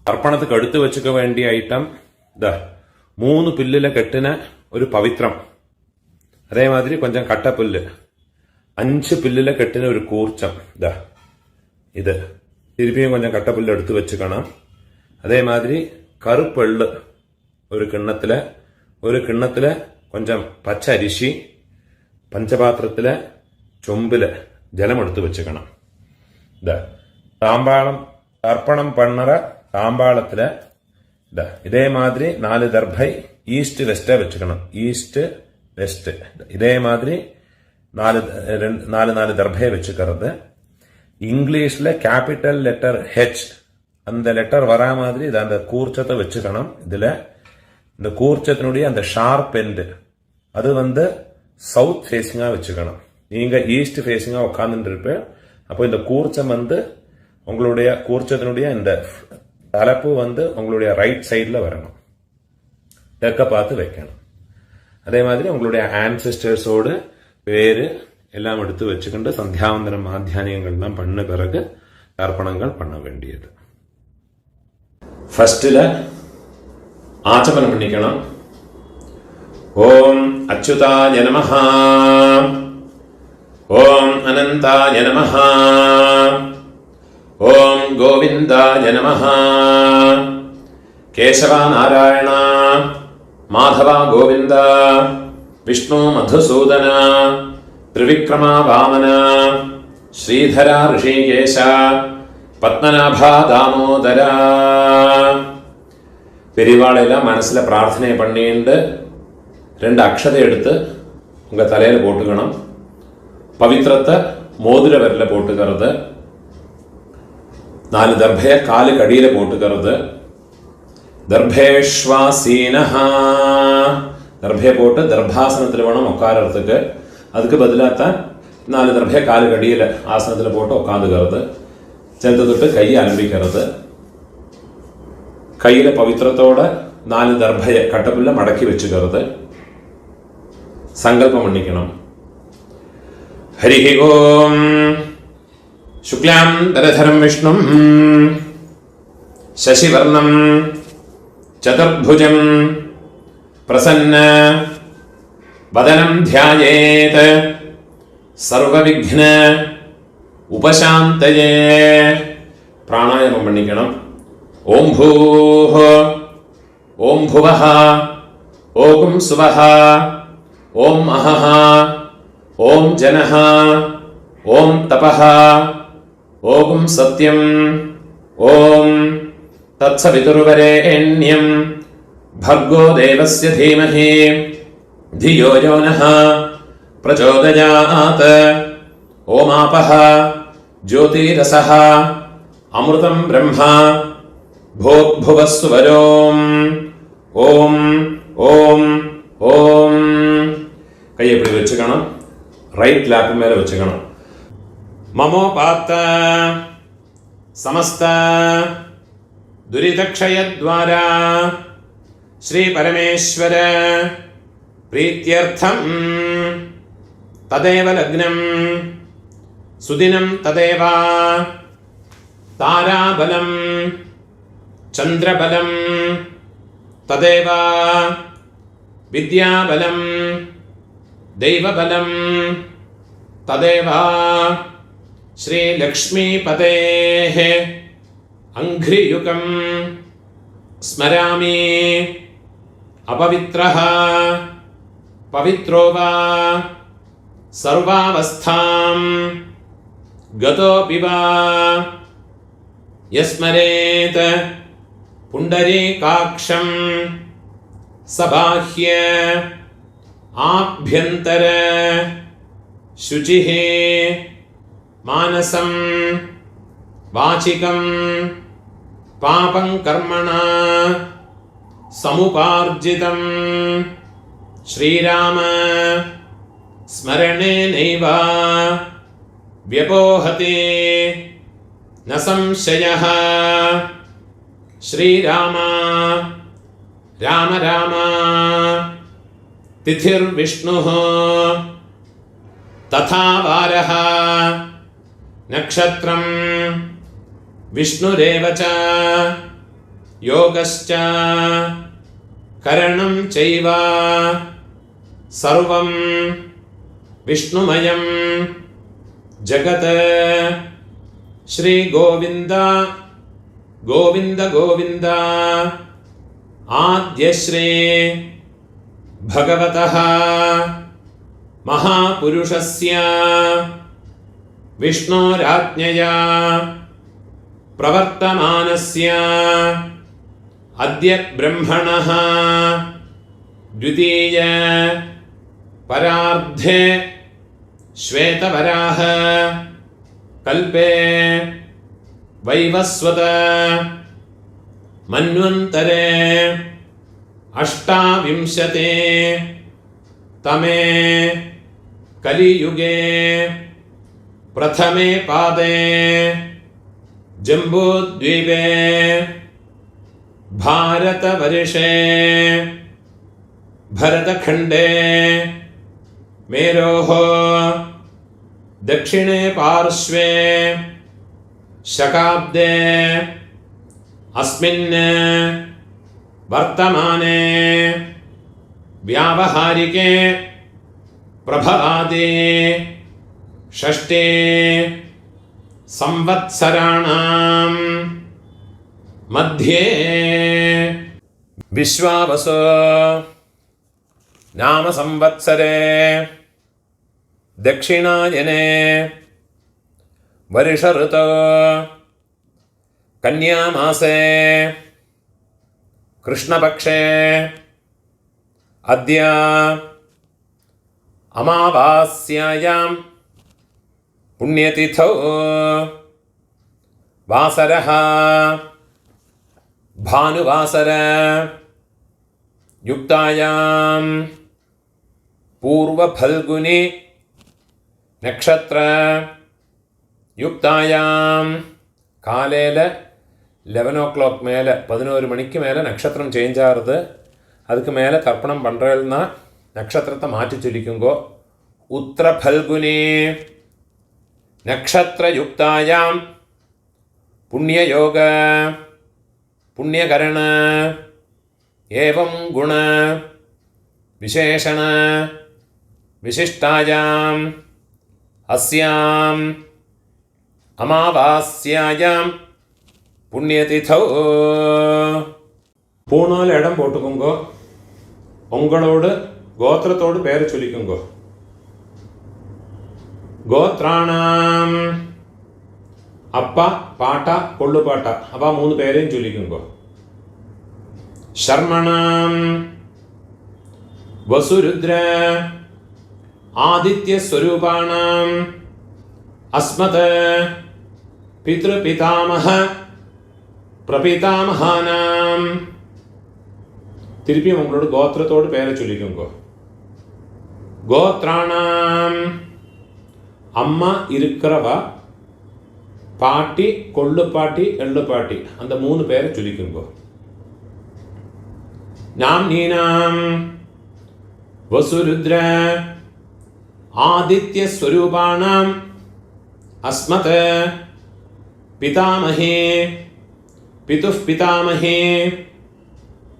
തർപ്പണത്തിക്ക് എടുത്തു വെച്ചുക വേണ്ടിയ ഐറ്റം ഇതാ 3 പുല്ലിലെ കെട്ടിന ഒരു പവിത്രം, അതേമാതിരി കൊഞ്ചം കട്ടപ്പുല്ല്, 5 പുല്ലിലെ കെട്ടിന ഒരു കൂർച്ചം, ഇതാ ഇത് തിരുപ്പിയും കൊഞ്ചം കട്ടപ്പുല്ല് എടുത്തു വെച്ചുക്കണം. അതേമാതിരി കറുപ്പെള്ള് ഒരു കിണ്ണത്തില് കൊഞ്ചം പച്ച അരിശി, പഞ്ചപാത്രത്തിലെ ചൊമ്പില് ജലമെടുത്ത് വെച്ചുക്കണം. ഇതാ താമ്പാളം തർപ്പണം പണ്ണറ താമ്പാളത്തില് ഇതാ ഇതേമാതിരി 4 ദർഭൈ ഈസ്റ്റ് വെസ്റ്റ് വെച്ചുക്കണം. ഈസ്റ്റ് വെസ്റ്റ് ഇതേമാതിരി 4 ദർഭയെ വെച്ചുക്കறது. இங்கிலீஷ்ல கேபிட்டல் லெட்டர் ஹெச் அந்த லெட்டர் வரா மாதிரி இது அந்த கூர்ச்சத்தை வச்சுக்கணும். இதுல இந்த கூர்ச்சத்தினுடைய அந்த ஷார்ப் எண்ட் அது சவுத் ஃபேஸிங்கா வச்சுக்கணும். நீங்க ஈஸ்ட் ஃபேஸிங்கா உட்கார்ந்துட்டு இருப்ப, அப்போ இந்த கூர்ச்சம் உங்களுடைய கூர்ச்சத்தினுடைய இந்த தலைப்பு உங்களுடைய ரைட் சைட்ல வரணும், தெற்க பார்த்து வைக்கணும். அதே மாதிரி உங்களுடைய ஆன்செஸ்டர்ஸோடு பேரு எல்லாம் எடுத்து வச்சுக்கிட்டு சந்தியாவந்தனம் மாத்தியானியங்கள்லாம் பண்ண பிறகு தர்ப்பணங்கள் பண்ண வேண்டியது. ஃபர்ஸ்ட்ல ஆச்சமனம் பண்ணிக்கணும். ஓம் அச்சுதாய நமஹ, ஓம் அனந்தாய நமஹ, ஓம் கோவிந்தாய நமஹ, கேசவ நாராயண மாதவ கோவிந்த, விஷ்ணு மதுசூதன, ത്രിവിക്രമ വാമന, ശ്രീധര ഋഷികേശ, പത്മനാഭ ദാമോദര. பெரியவாளெல்லாம் மனசுல பிரார்த்தனை பண்ணிட்டு 2 அக்ஷதை எடுத்து உங்க தலையில போட்டுக்கணும். பவித்திரத்தை மோதிர விரல போட்டுக்கிறது. 4 தர்பைய காலு கடியில போட்டுக்கிறது. தர்பேஷ்வாசீனஹ, தர்பைய போட்டு தர்பாசனத்தில் வேணும் உட்காரத்துக்கு. அதுக்கு பதிலாகத்தான் 4 தர்பைய காலு கடியில ஆசனத்தில் போட்டு உட்காந்துக்கிறது. சேர்ந்து தொட்டு கையை அலம்பிக்கிறது. கையில பவித்திரத்தோட 4 தர்பைய கட்டப்புள்ள மடக்கி வச்சுக்கிறது. சங்கல்பம் பண்ணிக்கணும். ஹரிஹி ஓம் சுக்லாம் தரதரம் விஷ்ணும் சசிவர்ணம் சதுர்புஜம் பிரசன்ன வதனம் தியாயேத் சர்வவிக்ன உபசாந்தயே. பிராணாயாமம் பண்ணிக்கணும். ஓம் பூஹ, ஓம் புவஹ, ஓம் சுவஹ, ஓம் அஹஹ, ஓம் ஜனஹ, ஓம் தபஹ, ஓம் சத்யம், ஓம் தத்சவிதுர்வரேண்யம் भर्गो देवस्य धीमहि धियो यो नः प्रचोदयात्. ओमापः ज्योतिरसः अमृतं ब्रह्म भोग्भुवस्सुवरोम्. ओम ओम ओम. கையை இப்படி வச்சுக்கணும். ரைட் லேப் மேல வச்சுக்கணும். மமோபாத்த சமஸ்த துரிதக்ஷயத்வாரா श्री परमेश्वर प्रीत्यर्थम तदेव लग्नं सुदिनं तदेव ताराबलं चंद्रबलं तदेव विद्याबलं दैवबलं तदेव श्री लक्ष्मीपतेः अंघ्रियुगं स्मरामि. अपवित्रः पवित्रो वा सर्वावस्थां गतोऽपि वा यस्मरेत् पुण्डरीकाक्षं सबाह्य आभ्यन्तर शुचिः मानसं वाचिकं पापं कर्मणा समुपार्जितं श्रीराम स्मरणेनैव व्यपोहते न संशयः. श्रीराम राम राम तिथिर्विष्णुः तथा वारः नक्षत्रं विष्णुरेव च योगश्च करणं चैव सर्वं विष्णुमयं जगत्। श्री गोविंद गोविंद गोविंद आद्यश्री भगवतः महापुरुषस्य विष्णोराज्ञया प्रवर्तमानस्य अद्य ब्रह्मणः द्वितीय परार्धे श्वेतवराह कल्पे वैवस्वत मन्वन्तरे अष्टाविंशते तमे कलियुगे प्रथमे पादे जम्बूद्वीपे भारतवर्षे भरतखण्डे मेरोः दक्षिणे पार्श्वे शकाब्दे अस्मिन् वर्तमाने व्यावहारिके प्रभवादि षष्ठे संवत्सराणां मध्ये विश्वावसु नाम संवत्सरे दक्षिणायने वर्ष ऋतौ कन्यामासे कृष्णपक्षे अद्य अमावास्यायां पुण्यतिथौ वासरः भानुवासर युक्तायां पूर्वफल्गुनी नक्षत्र युक्तायां காலையில் 11 o'clock மேலே 11 மணிக்கு மேலே நட்சத்திரம் சேஞ்ச் ஆகிறது. அதுக்கு மேலே தர்ப்பணம் பண்ணுறதுனா நட்சத்திரத்தை மாற்றி சொல்லிக்குங்கோ. உத்திர ஃபல்குனி நக்ஷத்திர யுக்தாயாம் புண்ணியயோக புண்ணியகரண ஏவம் குண விசேஷண விசிஷ்டாயாம் அஸ்யாம் அமாவாஸ்யாயாம் புண்ணியதிதௌ. பூணால் இடம் போட்டுக்கோங்கோ. உங்களோட கோத்திரத்தோடு பேரை சொல்லிக்கோங்கோ. கோத்ராணாம் அப்பா பாட்டா கொள்ளு பாட்டா அப்பா 3 பேரையும் சொல்லிக்கோங்கோ. शर्मणां वसुरुद्र आदित्य स्वरूपाणां अस्मत् पितृपितामह प्रपितामहानां திருப்பி உங்களோட கோத்திரத்தோடு பேரை சொல்லிக்கோங்க. கோத்ராணாம் அம்மா இருக்கிறவா, பாட்டி கொள்ளு பாட்டி எள்ளு பாட்டி அந்த 3 பேரை சொல்லிக்கோங்க. नाम्नीनां वसुरुद्र आदित्य स्वरूपाणाम् अस्मत् पितामहे पितुः पितामहे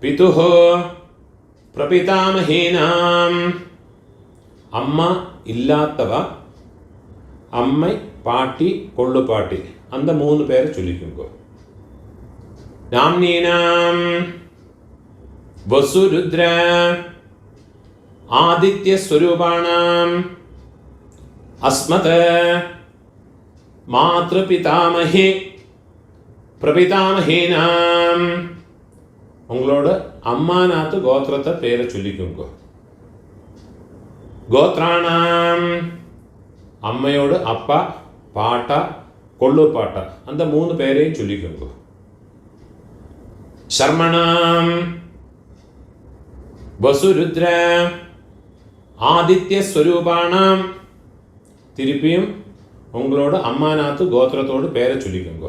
पितुः प्रपितामहीनाम् अम्मा इल्लात्तव अम्मै पाटी कोल्लु पाटी अंद 3 பேரை சொல்லிக்கோங்க. नाम्नीनां वसुरुद्र आदित्य स्वरूपाणाम् अस्मत् मातृपितामहे प्रपितामहीनाम् உங்களோட அம்மாநாத்து கோத்திரத்தை பேரை சொல்லிக்கோங்க. கோத்ராணாம் அம்மையோட அப்பா பாட்டா கொள்ளூர் பாட்டா அந்த 3 பேரையும் சொல்லிக்கோங்க. शर्मणां वसुरुद्र आदित्य स्वरूपाणां திருப்பியும் உங்களோட அம்மாநாத்து கோத்திரத்தோடு பேரை சொல்லிக்கோங்க.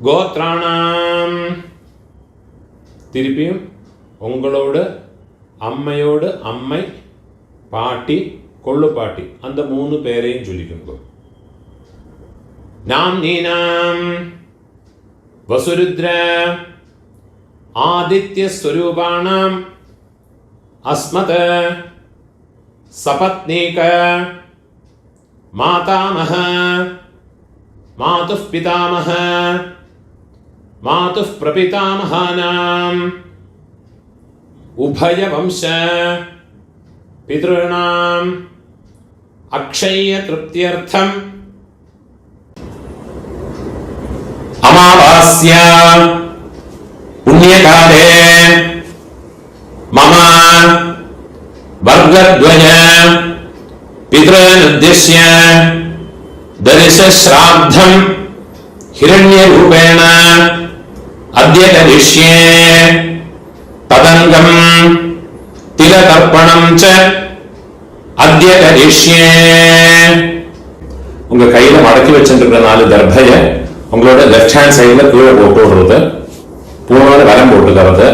கோத்ராணாம் திருப்பியும் உங்களோட அம்மையோடு அம்மை பாட்டி கொள்ளு பாட்டி அந்த 3 பேரையும் சொல்லிக்கோங்க. நாம்னீனாம் வசுருத்ர आदित्यस्वरूपाणाम् अस्मत् सपत्नीक मातामह मातुः पितामह मातुः प्रपितामहानाम् उभयवंश पितॄणाम् अक्षय्यतृप्त्यर्थम् अमावास्या पुण्यकाले मम वर्गद्वय पितॄनुद्दिश्य दर्शश्राद्धं हिरण्यरूपेण अद्य करिष्ये तदङ्गं तिलतर्पणं च अद्य करिष्ये உங்க கையில மடக்கி வச்சிருக்கிற 4 தர்பையை உங்களோட லெஃப்ட் ஹேண்ட் சைடுல கீழே போட்டு விடுறது, பூனோட வரம் போட்டுக்கிறது,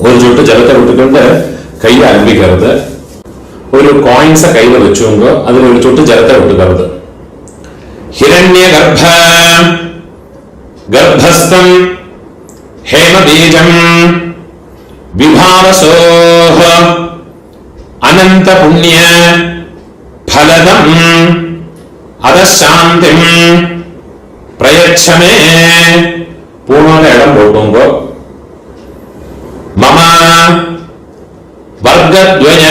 ஒரு சொட்டு ஜலத்தை விட்டுக்கிட்டு கையை அனுப்பிக்கிறது, ஒரு காயின்ஸை கையில வச்சுங்க, அதுல ஒரு சொட்டு ஜலத்தை விட்டுக்கிறது. ஹிரண்ய கர்ப்ப கர்ப்பஸ்தம் ஹேமபீஜம் விபாவசோஹ அனந்த புண்ணிய பலதம் அதசாந்திம் பிரயச்சமே பூனோட இடம் போட்டுங்க. மம வர்கத்வய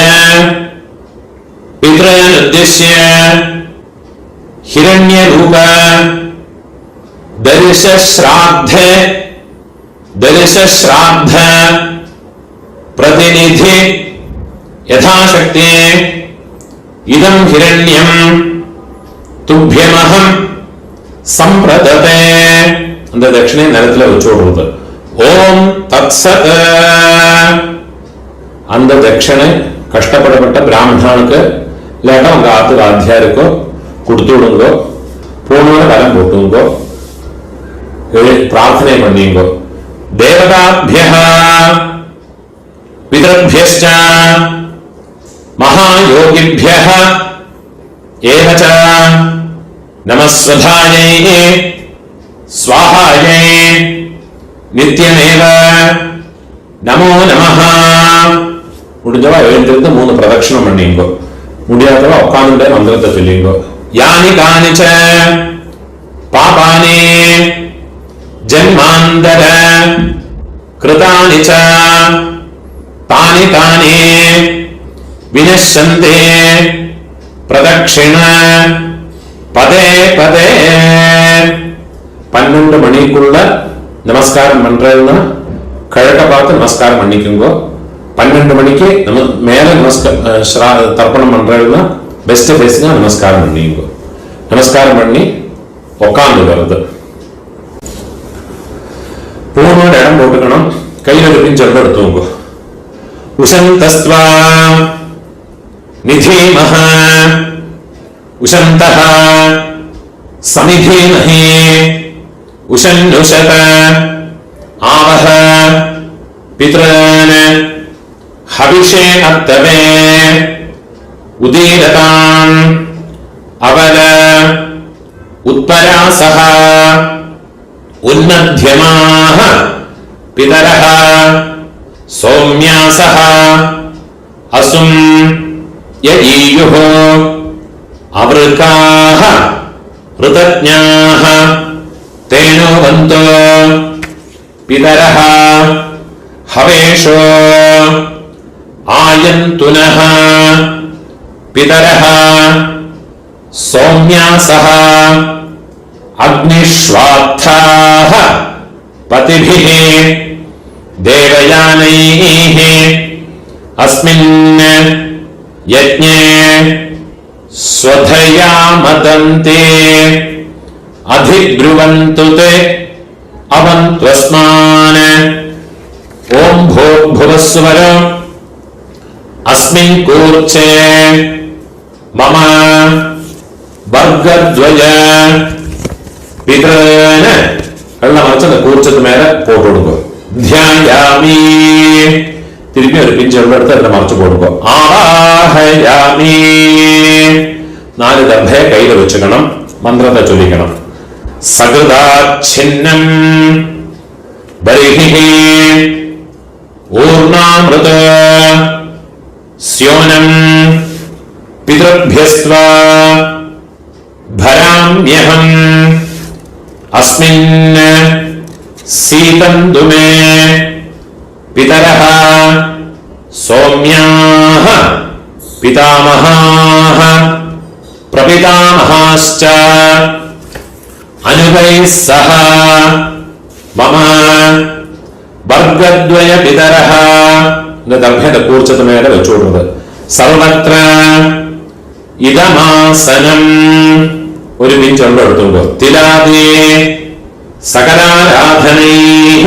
பித்ருன்னுத்திஷ்ய हिरण्यरूप दर्शश्राद्ध प्रतिनिधि यथाशक्ति इदं हिरण्यं तुभ्यमहं संप्रदते அந்த தட்சிணை நிலத்துல வச்சு விடுறது. ஓம் தத்சத். அந்த தட்சிணை கஷ்டப்படப்பட்ட பிராமணனுக்கு இல்லாட்டா உங்க ஆத்து ஆத்தியாருக்கோ கொடுத்து விடுங்கோ, பூனோட வரம் போட்டுங்கோ, பிரார்த்தனை பண்ணீங்கோ. தேவதாभ्यः பிதர்भ्यश्च महायोगिभ्यः एव च नमस्वधायै स्वाहायै नित्यमेव नमो नमः. முடிஞ்சவா எழுந்திருந்து 3 பிரதட்சணம் பண்ணீங்கோ, முடியாதவா உட்கார்ந்துட்டே மந்திரத்தை சொல்லிங்கோ. யானி கானிச்ச பாபானி ஜன்மாந்தர கிருதானி ச தானி தானி வினஷ்யந்தே பிரதட்சிண பதே பதே. 12 மணிக்குள்ள நமஸ்காரம் பண்றதுன்னா கிழக்க பார்த்து நமஸ்காரம் பண்ணிக்குங்கோ. 12 மணிக்கு மேல தர்ப்பணம் பண்றதுன்னா பெஸ்ட் ஃபேஸ்னா நமஸ்காரம் பண்ணிங்கோ. நமஸ்காரம் பண்ணி உட்கார்ந்து வருது. பூனோட இடம் போட்டுக்கணும், கையில பிஞ்சல் எடுத்துங்க. உஷந்தஸ்த்வா நிதீமஹ உஷந்தஹ சமிதீமஹி உஷன்னுஷத ஆவஹ பித்ரான் ஹவிஷே அத்தவே உதீரதாம் அவல உத்பராசஹ உன்னத்யமாஹ பிதரஹ சௌம்யாசஹ அசும் யஈயுஹ அவருக்காஹ ருதஜ்ஞாஹ தேனோவந்தோ பிதரஹ ஹவேஷோ ஆயந்துனஹ பிதரஹ சௌம்யாசஹ அக்னிஷ்வாத்தாஹ பதிபிஹ தேவயானைஹ அஸ்மின் யஜ்ஞே ஸ்வதயா மதந்தே அதிப்ருவந்து தே அவந்த்வஸ்மான். ஓம் பூர்புவஸ்வர அஸ்மின் கூர்ச்சே மம வர்கத்வய பித்ருன். எல்லாம் வச்சு அந்த கூர்ச்சத்து மேல போட்டு விடுங்க. தியாயாமி, திருப்பி ஒரு பிஞ்சு எடுத்து அதுல மறைச்சு போடுங்க. ஆவாஹயாமி, 4 தர்பையை கையில வச்சுக்கணும், மந்திரத்தை சொல்லிக்கணும். சகிருதாச்சின்னம் ബർഹിഹി ഊർണാമൃത സ്യോനം പിതൃഭ്യസ്ത്വ ഭരാമ്യഹം അസ്മിൻ സീതന്തു മേ പിതരഃ സൗമ്യാഃ പിതാമഹാഃ പ്രപിതാമഹാശ്ച അനുഭൈഃ സഹ മമ വർഗദ്വയ പിതരഃ എന്ന ദർഭയുടെ കൂർച്ചത്ത് മേലെ വെച്ചുകൊടുക്കുന്നത്. സർവത്ര ഇദമാസനം ഒരു മിനിറ്റ് എടുത്തുമ്പോ തിലാദേ സകലാരാധനൈഃ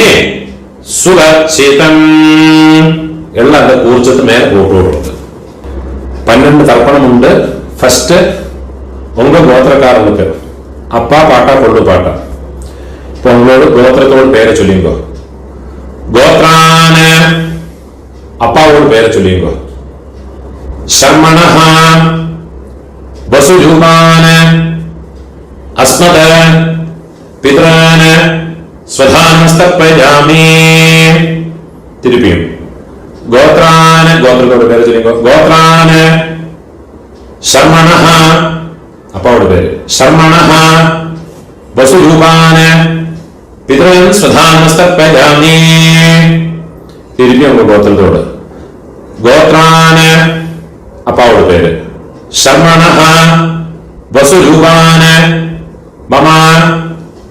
സുരക്ഷിതം എല്ലാം அந்த കൂർച്ചത്ത് மேல போட்டு 12 தர்ப்பணமுண்டு. ஃபர்ஸ்ட் உங்க கோத்திரக்காரனுக்கு அப்பா பாட்டா கொள்ளு பாட்டா. இப்போ உங்களோட கோத்திரத்தோட பேரை சொல்லிங்கோ. கோத்ரான அப்பாவோட பேரை சொல்லிங்கோ. சர்மணஹ வசுஜுபான அஸ்மத பித்ரான ஸ்வதானஸ்தப்பஜாமி. திருப்பியும் கோத்ரான கோத்திரத்தோட பேரை சொல்லிங்கோ. கோத்ரான ശർമ്മണഃ അപ്പാവുടെ പേര് ശർമ്മണഃ വസുരൂപാന പിതൃൻ സ്വധാനസ്തപ്പജാമി. തിരിഞ്ഞു ഗോത്രത്തോട് ഗോത്രാന അപ്പാവുടെ പേര് ശർമ്മണഃ വസുരൂപാന മമ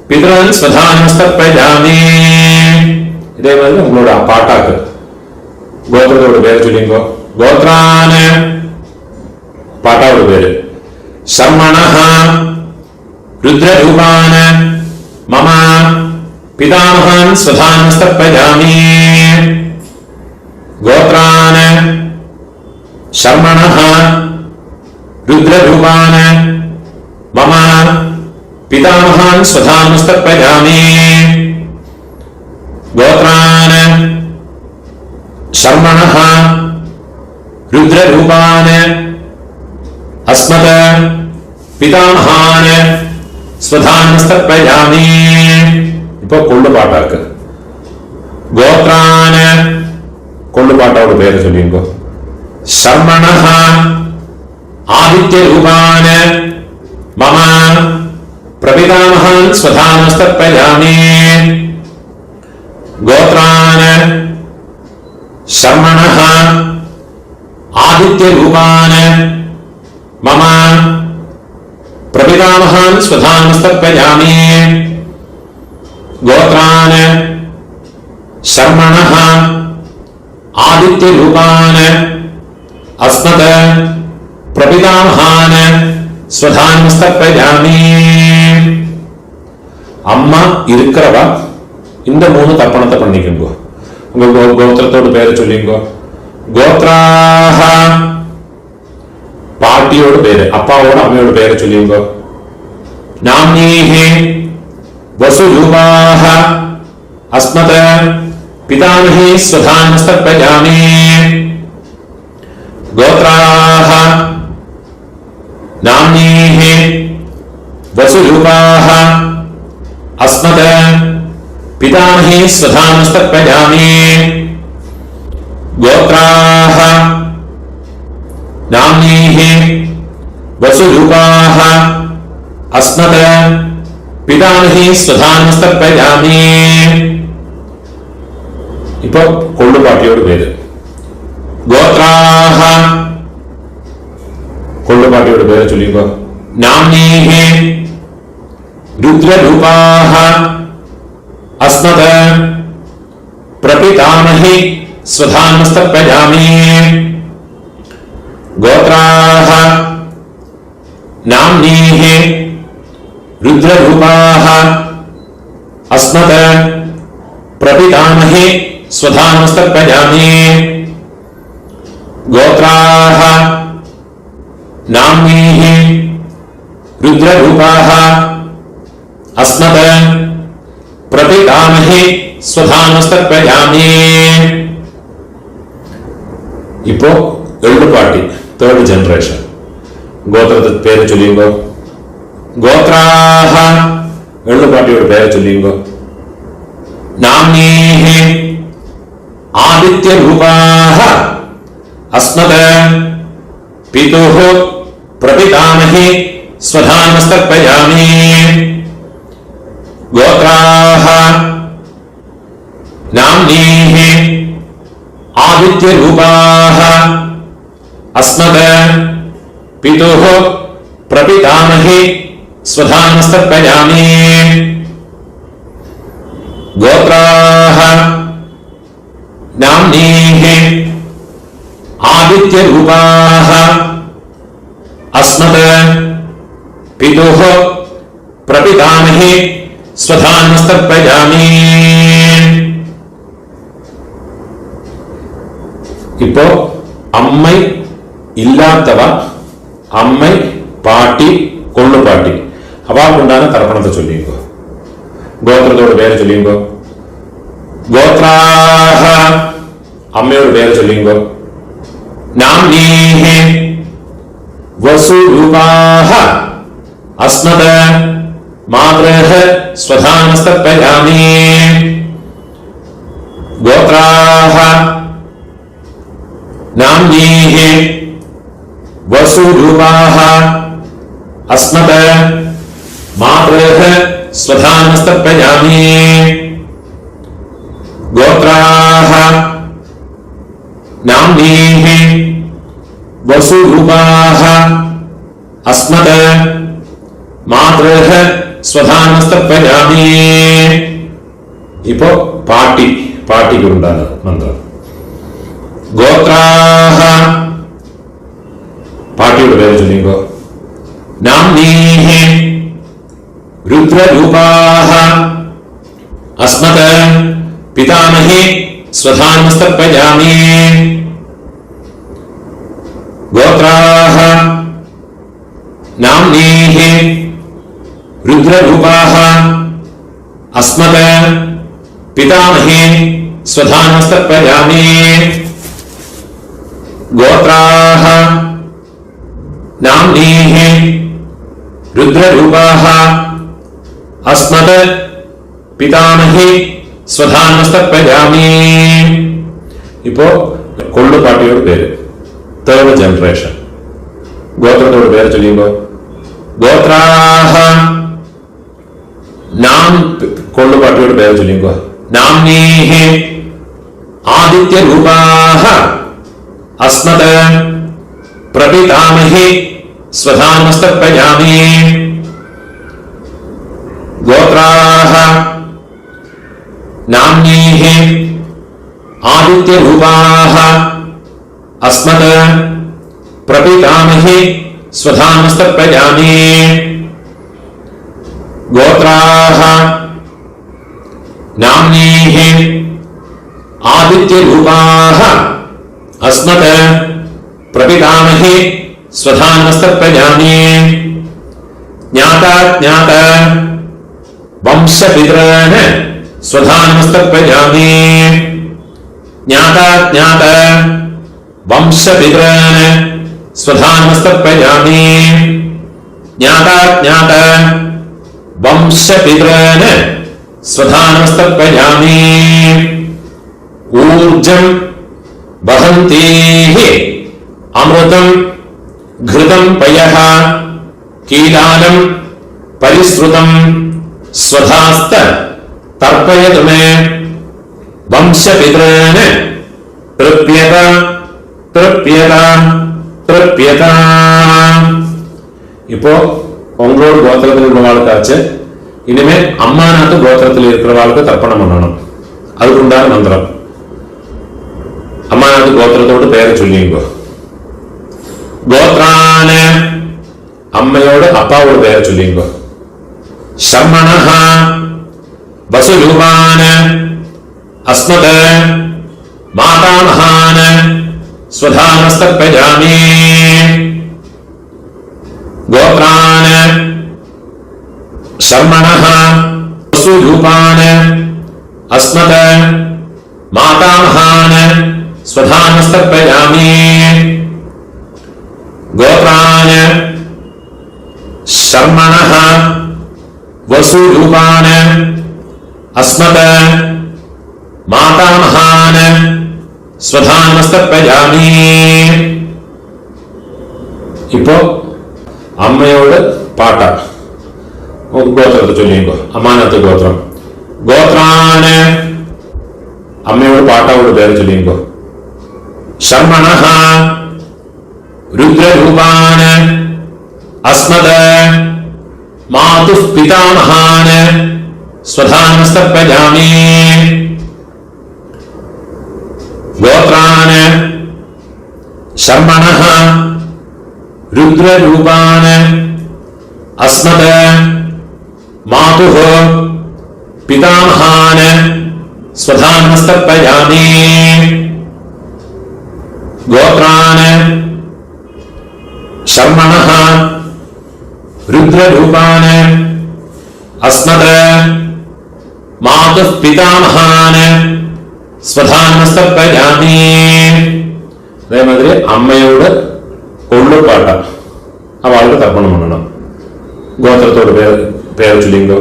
പിതൃൻ സ്വധാനസ്തപ്പജാമി. ഇതേമാതിരി നമ്മളോട് ആ പാട്ടാക്ക് ഗോത്രത്തോട് പേര് ചൊല്ലിങ്കോ. ഗോത്രാന പാട്ടാവുടെ പേര് ശർമ്മണഃ രുദ്രരൂപാന മമ പിതാമഹാൻ സ്വധാനസ്തപ്പജാമി. ഗോത്രാന ശർമ്മണഃ രുദ്രരൂപാന മമ പിതാമഹാൻ സ്വധാനസ്തപ്പജാമി. ഗോത്രാന ശർമ്മണഃ രുദ്രരൂപാന അസ്മത പിതാമഹാന് സ്വധാനസ്തപ്പജാമി. ഇപ്പൊ കൊള്ളുപാട്ടാക്ക് ഗോത്രാന് കൊള്ളുപാട്ടോട് പേര് ചൊല്ലിങ്കോ. ശർമ്മണഃ ആദിത്യരൂപാന് മമ പ്രപിതാമഹാൻ സ്വധാനസ്തപ്പജാമി. ഗോത്രാന് ശർമ്മണഃ ആദിത്യരൂപാന് മമ പ്രപിതാമഹാൻ സ്വധാനസ്തപ്പജാമി. ഗോത്രാന് ശർമ്മണഃ ആദിത്യരൂപാന് അസ്മത പ്രപിതാമഹാന് സ്വധാനസ്തപ്പജാമി. അമ്മ இருக்கிறவ இந்த 3 தர்ப்பணத்தை பண்ணிக்கோங்க. உங்க கோத்திரத்தோட பேரை சொல்லிங்கோ. கோத்ராஹ പാട്ടിയോട് പേര് അപ്പാവോട് അമ്മയോട് പേര് ചൊല്ലിയുമ്പോ. നാംനീഹി വസുരൂപാഹ അസ്മത പിതാമഹി സ്വധാനസ്തപ്പജാമി. ഗോത്രാഹ നാംനീഹി വസുരൂപാഹ അസ്മത പിതാമഹി സ്വധാനസ്തപ്പജാമി. ഗോത്രാഹ നാംനീഹി വസുരൂപാഹ അസ്മത പിതാമഹി സ്വധാനസ്തപ്പജാമി. ഇപ്പൊ കൊള്ളുപാട്ടിയോട് പേര് ഗോത്രാഹ കൊള്ളുപാട്ടിയോട് പേര് ചൊല്ലിക്കോ. നാംനീഹി രുദ്രരൂപാഹ അസ്മത പ്രപിതാമഹി സ്വധാനസ്തപ്പജാമി. ഗോത്രാഹ നാംനീഹി രുദ്രരൂപാഹ അസ്മത പ്രപിതാമഹി സ്വധാനസ്തപ്പജാമി. ഗോത്രാഹ നാംനീഹി രുദ്രരൂപാഹ അസ്മത പ്രപിതാമഹി സ്വധാനസ്തപ്പജാമി. ഇപ്പോ എള്ളുപാട്ടി തേർഡ് ജനറേഷൻ ഗോത്രത്തെ പേര് ചൊല്ലിയുമ്പോ. ഗോത്രാഹ എള്ളുപാട്ടിയോട് പേര് ചൊല്ലിയുമ്പോ. नाम्नीः आदित्यरूपाः अस्मत् पितुः प्रपितामही स्वधानमस्तर्पयामि। गोत्राः नाम्नीः आदित्यरूपाः अस्मत् पितुः प्रपितामही स्वधानमस्तर्पयामि। गोत्राः नाम्नीः आदित्यरूपाः अस्मत् पितुः प्रपितामही स्वधानमस्तर्पयामि। ഇപ്പോ അമ്മ ഇല്ലാത്തവ, അമ്മ പാട്ടി കൊള്ളുപാട്ടി അവാർക്കുണ്ടാകുന്ന തർപ്പണത്തെ ചൊല്ലിയുമ്പോ ഗോത്രത്തോട് പേര് ചൊല്ലിയുമ്പോ ഗോത്രാഹ അമ്മയോട് പേര് ചൊല്ലിയുമ്പോ നാംനീഹി വസുരൂപാഹ അസ്മത് മാതൃഹ സ്വധാനമസ്തർപ്പയാമി. ഗോത്രാഹ नाम्नीः वसुरूपाः अस्मत् मातृः स्वधानमस्तर्पयामि. गोत्राः नाम्नीः वसुरूपाः अस्मत् मातृः स्वधानमस्तर्पयामि. ഇപ്പോ പാട്ടിക്കുണ്ടാകുന്ന മന്ത്രം. ഗോത്രാഹ പാട്ടിയുടെ പേര് ചൊല്ലിക്കോ. നാംനീഹി രുദ്രരൂപാഹ അസ്മത് പിതാമഹി സ്വധാനമസ്തർപ്പയാമി. ഗോത്രാഹ നാംനീഹി രുദ്രരൂപാഹ അസ്മത് പിതാമഹി സ്വധാനമസ്തർപ്പയാമി. गोत्राः नाम्नीः रुद्ररूपाः अस्मत् पितामही स्वधानमस्तर्पयामि. ഇപ്പോ കൊള്ളുപാട്ടിയോട് പേര് തേർഡ് ജനറേഷൻ. ഗോത്രത്തോട് പേര് ചൊല്ലിയുമ്പോ ഗോത്രാഹ നാം കൊള്ളുപാട്ടിയോട് പേര് ചൊല്ലിയുമ്പോ നാംനീഹി ആദിത്യരൂപാഹ अस्मत् प्रपितामही स्वधानमस्तर्पयामि. गोत्राः नाम्नीः आदित्यरूपाः अस्मत् प्रपितामही स्वधानमस्तर्पयामि. गोत्राः नाम्नीः आदित्यरूपाः अस्मत् प्रपितामही स्वधानमस्तर्पयामि. ज्ञाताज्ञात वंशपितॄन् स्वधानमस्तर्पयामि. ज्ञाताज्ञात वंशपितॄन् स्वधानमस्तर्पयामि. ज्ञाताज्ञात वंशपितॄन् स्वधानमस्तर्पयामि. ऊर्जं वहन्तीः अमृतं घृतं पयः कीलालं परिश्रुतं स्वधास्त तर्पयतु मे. वंशपितॄन् तृप्यत तृप्यत तृप्यत. இப்போ உங்களோட கோத்திரத்தில் இருக்கிறவாளுக்காச்சு இனிமே அம்மாநாத்து கோத்திரத்தில் இருக்கிறவாளுக்கு தர்ப்பணம் பண்ணணும். அதுக்குண்டான மந்திரம். അമ്മാനാഥ് ഗോത്രത്തോട് പേര് ചൊല്ലിയുമ്പോ ഗോത്രാന് അമ്മയോട് അപ്പാവോട് പേര് ചൊല്ലിയുമ്പോ ശർമ്മണഃ വസുരൂപാന് അസ്മത് മാതാമഹാന് സ്വധാനമസ്തർപ്പയാമി. ഗോത്രാന് ശർമ്മണഃ വസുരൂപാന് അസ്മത് മാതാമഹാന് സ്വധാനമസ്തർപ്പയാമി. ഗോത്രാന് ശർമ്മണഃ വസുരൂപാന് അസ്മത് മാതാമഹാൻ സ്വധാനമസ്തർപ്പയാമി. ഇപ്പോ അമ്മയോട് പാട്ട ഗോത്രത്തെ ചൊല്ലിക്കോ. അമ്മാനത്ത് ഗോത്രം. ഗോത്രാന് അമ്മയോട് പാട്ടാവോട് പേര് ചൊല്ലിക്കോ. ശർമ്മണഃ രുദ്രരൂപാന് അസ്മദ് മാതുഃ പിതാമഹാൻ സ്വധാനമസ്തർപ്പയാമി. ഗോത്രാന് ശർമ്മണഃ രുദ്രരൂപാന് അസ്മദ് മാതുഃ പിതാമഹാൻ സ്വധാനമസ്തർപ്പയാമി. ഗോത്രാന് ശർമ്മണഃ രുദ്രരൂപാന് അസ്മദ് മാതുഃ പിതാമഹാൻ സ്വധാനമസ്തർപ്പയാമി. അതേമാതിരി അമ്മയോട് കൊള്ളുപാട്ട അവൾക്ക് തർപ്പണം பண்ணണം. ഗോത്രത്തോട് പേര് ചൊല്ലിങ്കോ.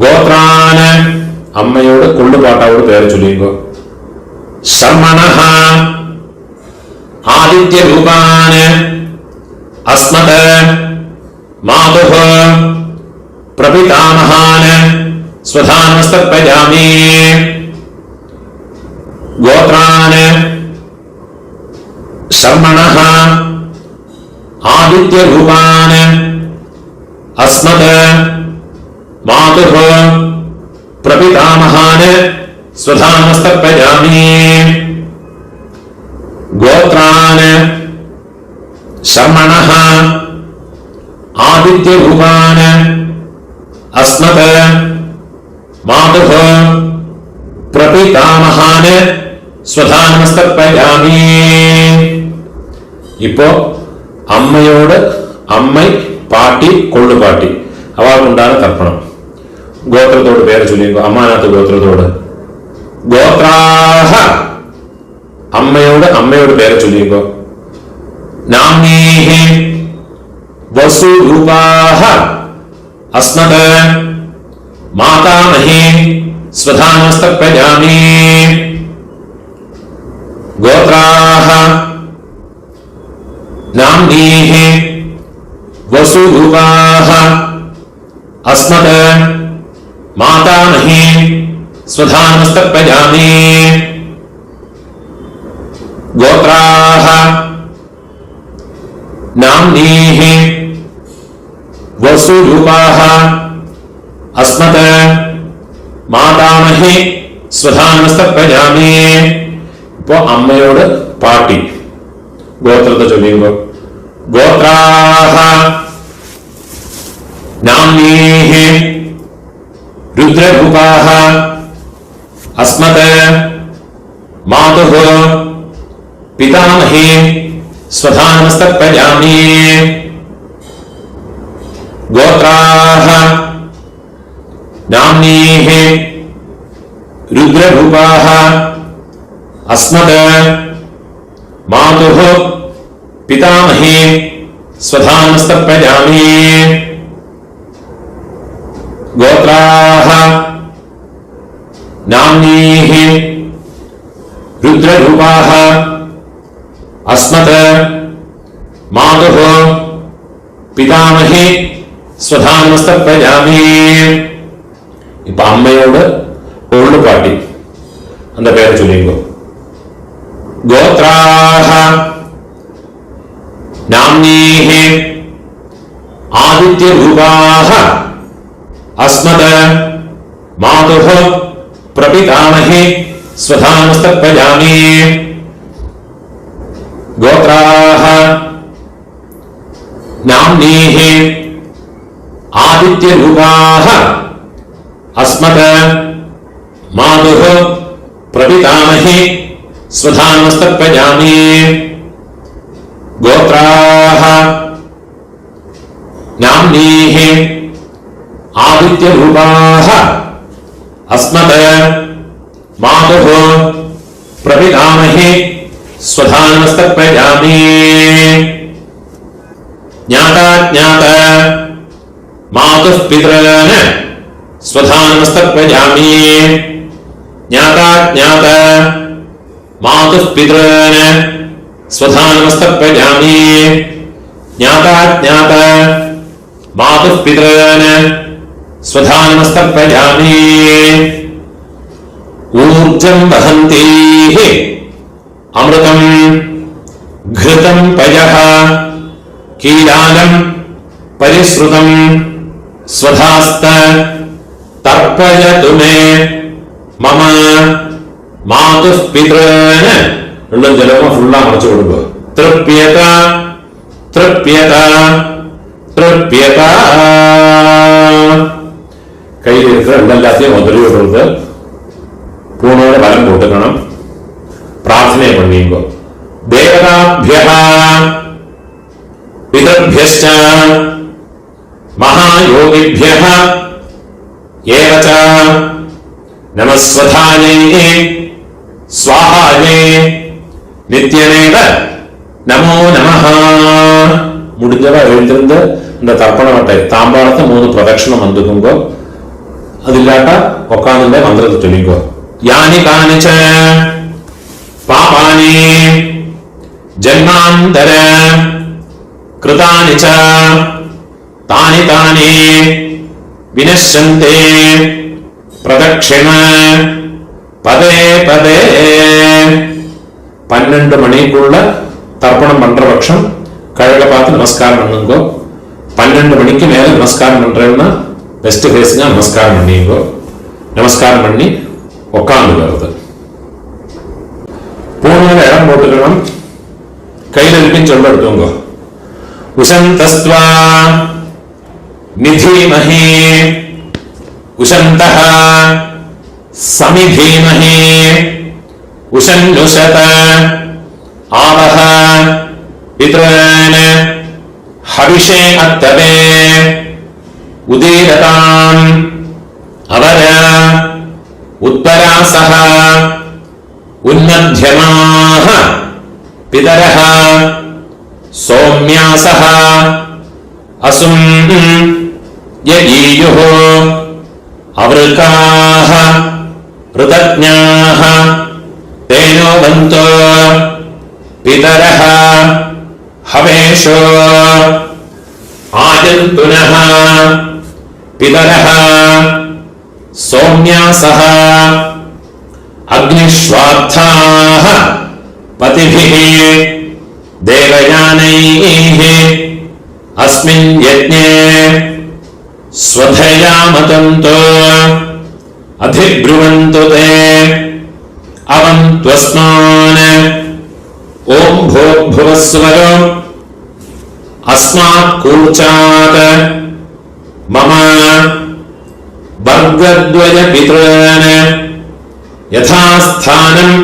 ഗോത്രാന് അമ്മയോട് കൊള്ളുപാട്ടാവോട് പേര് ചൊല്ലിങ്കോ. ശർമ്മണഃ ആദിത്യരൂപാന് അസ്മദ് മാതുഃ പ്രപിതാമഹാൻ സ്വധാനമസ്തർപ്പയാമി. ഗോത്രാന് ശർമ്മണഃ ആദിത്യരൂപാന് അസ്മദ് മാതുഃ പ്രപിതാമഹാൻ സ്വധാനമസ്തർപ്പയാമി. ഗോത്രാന് ശർമ്മണഃ ആദിത്യരൂപാന് അസ്മദ് മാതുഃ പ്രപിതാമഹാൻ സ്വധാനമസ്തർപ്പയാമി. ഇപ്പോ അമ്മയോട് അമ്മ പാട്ടി കൊള്ളുപാട്ടി അവൾക്കുണ്ടാണ് തർപ്പണം. ഗോത്രത്തോട് പേര് ചൊല്ലിക്കോ. അമ്മാനത്ത് ഗോത്രത്തോട്. ഗോത്രാഹ അമ്മയോട് പേര് ചൊല്ലിക്കോ. നാമീഹി വസുരൂപാഹ അസ്മദ് മാതാമഹി സ്വധാനമസ്തർപ്പയാമി. ഗോത്രാഹ നാമീഹി വസുരൂപാഹ അസ്മദ് മാതാമഹി സ്വധാനമസ്തർപ്പയാമി. ഗോത്രാഹ നാമീഹി വസുരൂപാഹ അസ്മദ് മാതാമഹി സ്വധാനമസ്തർപ്പയാമി. ഇപ്പോ അമ്മയോട് പാട്ടി ഗോത്രത്തെ ചൊല്ലിയുമ്പോ. ഗോത്രാഹ നാമീഹി രുദ്രരൂപാഹ അസ്മദ് മാതുഃ പിതാമഹി സ്വധാനമസ്തർപ്പയാമി. ഗോത്രാഹ നാമീഹി രുദ്രരൂപാഹ അസ്മദ് മാതുഃ പിതാമഹി സ്വധാനമസ്തർപ്പയാമി. ഗോത്രാഹ നാമീഹി രുദ്രരൂപാഹ അസ്മദ് മാതുഃ പിതാമഹി സ്വധാനമസ്തർപ്പയാമി. ഇപ്പൊ അമ്മയോട് കൊള്ളുപാട്ടി அந்த പേര് ചൊല്ലിക്കോ. ഗോത്രാഹ നാമീഹി ആദിത്യരൂപാഹ അസ്മദ് മാതുഃ പ്രപിതാമഹി സ്വധാനമസ്തർപ്പയാമി. ഗോത്രാഹ നാമീഹി ആദിത്യരൂപാഹ അസ്മദ് മാതുഃ പ്രപിതാമഹി സ്വധാനമസ്തർപ്പയാമി. ഗോത്രാഹ നാമീഹി ആദിത്യരൂപാഹ അസ്മദ് മാതുഃ പ്രപിതാമഹി സ്വധാനമസ്തർപ്പയാമി. ജ്ഞാതാജ്ഞാത മാതുഃ പിതॄന് സ്വധാനമസ്തർപ്പയാമി. ജ്ഞാതാജ്ഞാത മാതുഃ പിതॄൻ സ്വധാനമസ്തർപ്പയാമി. ജ്ഞാതാജ്ഞാത മാതുഃ പിതॄൻ സ്വധാനമസ്തർപ്പയാമി. ഊർജം വഹന്തീഃ അമൃതം ഘൃതം പയഃ കീലാനം പരിശ്രുതം സ്വധാസ്ത തർപ്പയതു മേ മമ മാതുഃ പിതॄൻ. ഉള്ള ജലമ ഫുള്ളാ മറച്ചു കൊടുക്കുക. തൃപ്യത തൃപ്യത തൃപ്യത. കയ്യിലിരിക്കുന്ന എല്ലാத்தையும் முதலில் விடுறது. பூனோட பலம் போட்டுக்கணும். பிரார்த்தனை பண்ணிங்கோ. தேவதாഭ്യഃ பிதர்ഭ്യശ്ച மகாயோகிഭ്യഃ ஏவ ச நமஸ்வதாயை ஸ்வாஹாயை நித்யமேவ நமோ நமஹ. முடிஞ்சவ எழுந்திருந்து இந்த தர்ப்பண வட்டை தாம்பாளத்தை 3 பிரதட்சணம் வந்துக்குங்கோ. അതില്ലാട്ട ഒക്കാതിന്റെ മന്ത്രത്തെ ചൊല്ലിക്കോ. യാനി കാനിച പാപാനി ജന്മാന്തര കൃതാനി ച താനി താനി വിനശ്യന്തെ പ്രദക്ഷിണ പദേ പദേ. 12 மணிக்குள்ள தர்ப்பணம் பண்ற பட்சம் கழக பார்த்து நமஸ்காரம் பண்ணுங்கோ. 12 மணிக்கு மேல நமஸ்காரம் பண்றேன்னா பெஸ்ட் ஃபேஸ்ங்க நமஸ்காரம் பண்ணிங்கோ. நமஸ்காரம் பண்ணி உட்காந்து வருது. பூனோட இடம் போட்டுக்கணும். கையில இருக்குன்னு சொல்ல எடுத்துங்க. உசந்தஸ்த்வா நிதீமஹி உசந்தஹ சமிதீமஹி உசன்னுஷத ஆவஹ பித்ரன் ஹவிஷே அத்தவே உதீரதாம் அவர உத்தராசஹ உன்னத்யமாஹ பிதரஹ சௌம்யாசஹ அசும் யஈயுः அவருக்காஹ ருதஜ்ஞாஹ தேனோ வந்தோ பிதரஹ ஹவேஷோ ஆஜந்துனஹ பிதரஹ சௌம்யாசஹ அக்னிஷ்வாத்தாஹ பதிபிः தேவயானைः அஸ்மின் யஜ்ஞே ஸ்வதயாமதந்தோ அதிப்ருவந்து தே அவந்த்வஸ்மான். ஓம் பூர்புவஸ்வரோ அஸ்மாத் கூர்ச்சாத் மம வர்கத்வய பித்ரன் யதாஸ்தானம்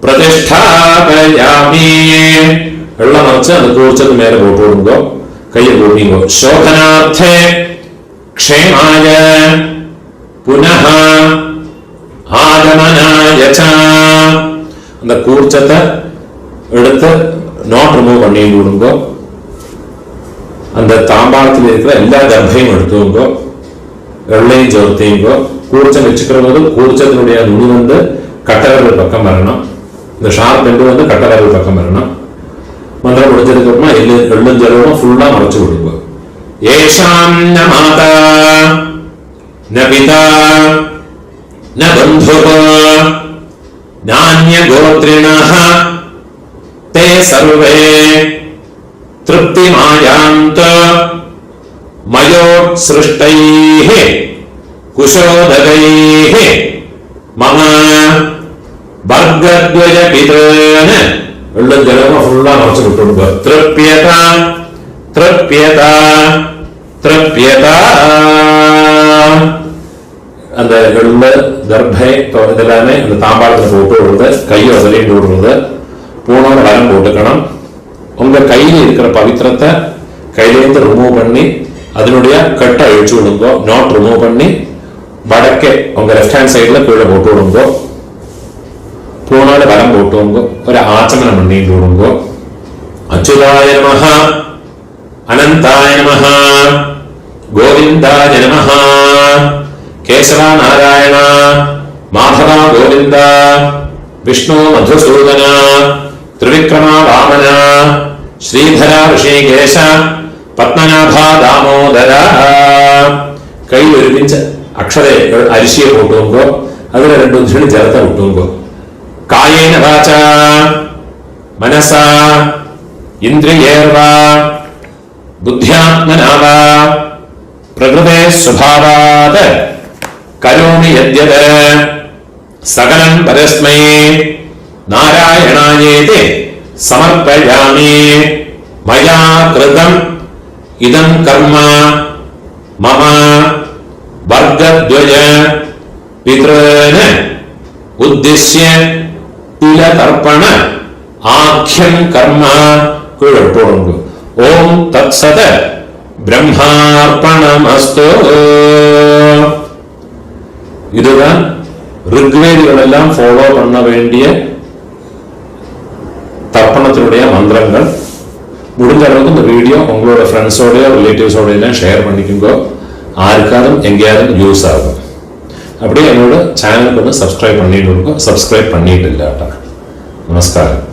பிரதிஷ்டாபயாமி. வெள்ளம் வச்சு அந்த கூர்ச்சது மேல போட்டு விடுங்கோ. கையை போட்டீங்கோ. சோகனார்த்தே க்ஷேமாய புனः ஆகமனாய ச. அந்த கூர்ச்சத்தை எடுத்து நாட் ரிமூவ் பண்ணி விடுங்கோ. அந்த தாம்பாளத்தில் இருக்கிற எல்லா கர்ப்பையும் எடுத்துங்கோ. வெள்ளையும் சேர்த்தீங்கோ. கூர்ச்சம் வச்சுக்கிற போது கூர்ச்சத்தினுடைய நுனி வந்து கட்டவர்கள் பக்கம் வரணும். இந்த ஷார்ப் எண்டு வந்து கட்டவர்கள் பக்கம் வரணும். மந்திரம் முடிஞ்சதுக்கு அப்புறமா எள்ளும் ஜலமும் ஃபுல்லா மறைச்சு விடுங்க. ஏஷாம் ந மாதா ந பிதா ந பந்துः நான்ய கோத்ரிணः தே சர்வே திருப்திமாயாந்த மயோத்ஸ்ருஷ்டைः குஷோதகைः மம வர்கத்வய பிதॄன். வெள்ளம் ஜலமா ஃபுல்லா மறைச்சு விட்டுடுங்க. திருப்யதா திருப்யதா திருப்யதா. அந்த எள்ளு கர்ப்பை இதெல்லாமே அந்த தாம்பாளத்தில் போட்டு விடுறது. கையை உதறிட்டு விடுறது. பூனோட வரம் போட்டுக்கணும். உங்க கையில இருக்கிற பவித்திரத்தை கையிலேருந்து ரிமூவ் பண்ணி அதனுடைய கட்டை அழிச்சு விடுங்க. நாட் ரிமூவ் பண்ணி வடக்கே உங்க லெஃப்ட் ஹேண்ட் சைட்ல கீழே போட்டு விடுங்க. பூனோட வரம் போட்டுவோங்க. ஒரு ஆச்சமனம் பண்ணிட்டு விடுங்க. அச்சுதாய நமஹ அனந்தாய நமஹ கோவிந்தாய நமஹ கேசவ நாராயண മാധവ ഗോവിന്ദ, വിഷ്ണു മധുസൂദന, ത്രിവിക്രമ വാമന, ശ്രീധര ഋഷികേശ, പത്മനാഭ ദാമോദര. കയ്യിൽ ഒരു പിഞ്ച് അക്ഷര അരിശിയെ കൂട്ടുമ്പോ അതിലെ 2 ഉദ്ധരണി ചേർത്ത വിട്ടുമ്പോ കായേന വാച മനസ ഇന്ദ്രിയേർവ ബുദ്ധ്യാത്മനാവ പ്രകൃതേ സ്വഭാവാത് കരോമി യദ്യത് സകലം പരസ്മൈ നാരായണായേതി സമർപ്പയാമി. മയാ കൃതം ഇദം കർമ്മ മമ വർഗദ്വയ പിതॄന് ഉദ്ദിശ്യ തിലതർപ്പണ ആഖ്യം കർമ്മ കുഴപ്പമുണ്ട്. ഓം തത്സത് ബ്രഹ്മാർപ്പണമസ്തു. இதுதான் ഋഗ്വേദികൾ എല്ലാം ഫോളോ பண்ண வேண்டிய தர்ப்பணத்தினுடைய மந்திரங்கள். முடிஞ்ச அளவுக்கு இந்த வீடியோ உங்களோட ஃப்ரெண்ட்ஸோடய ரிலேட்டிவ்ஸோட எல்லாம் ஷேர் பண்ணிக்கோங்க. ആർക്കാരും എങ്കിലും യൂസ് ആകും. அப்படியே என்னோட சேனலுக்கு வந்து சப்ஸ்கிரைப் பண்ணிட்டு இருக்கோம். சப்ஸ்கிரைப் பண்ணிட்டு இல்ல. நமஸ்காரம்.